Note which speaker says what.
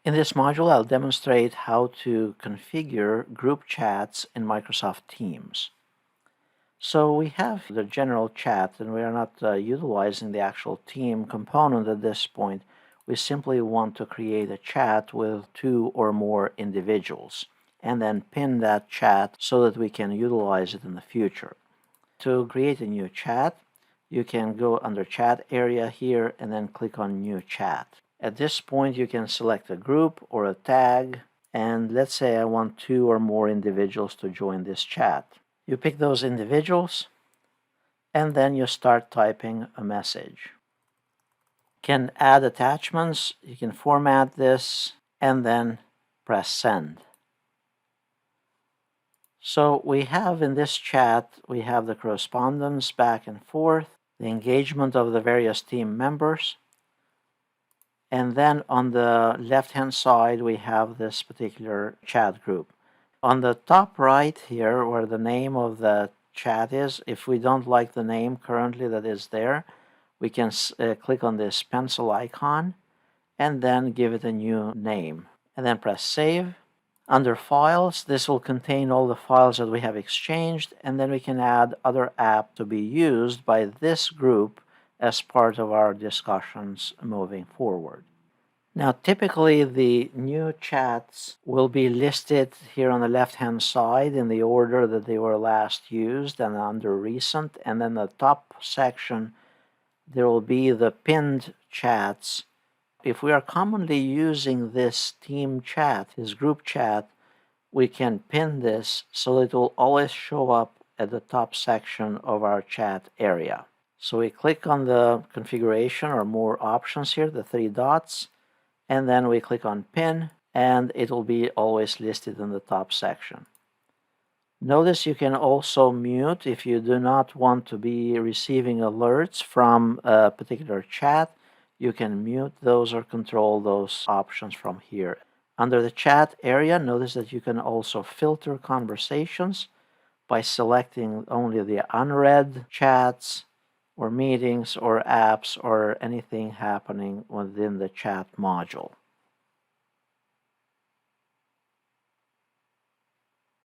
Speaker 1: In this module, I'll demonstrate how to configure group chats in Microsoft Teams. So we have the general chat, and we are not utilizing the actual team component at this point. We simply want to create a chat with 2 or more individuals, and then pin that chat so that we can utilize it in the future. To create a new chat, you can go under Chat area here and then click on New Chat. At this point, you can select a group or a tag, and let's say I want 2 or more individuals to join this chat. You pick those individuals, and then you start typing a message. You can add attachments, you can format this, and then press Send. So we have in this chat, we have the correspondence back and forth, the engagement of the various team members, and then on the left-hand side, we have this particular chat group. On the top right here, where the name of the chat is, if we don't like the name currently that is there, we can click on this pencil icon and then give it a new name, and then press Save. Under Files, this will contain all the files that we have exchanged, and then we can add other apps to be used by this group as part of our discussions moving forward. Now, typically, the new chats will be listed here on the left-hand side in the order that they were last used and under Recent, and then the top section, there will be the pinned chats. If we are commonly using this team chat, this group chat, we can pin this so it will always show up at the top section of our chat area. So we click on the configuration or more options here, the 3 dots, and then we click on pin, and it will be always listed in the top section. Notice you can also mute if you do not want to be receiving alerts from a particular chat. You can mute those or control those options from here. Under the chat area, notice that you can also filter conversations by selecting only the unread chats or meetings or apps or anything happening within the chat module.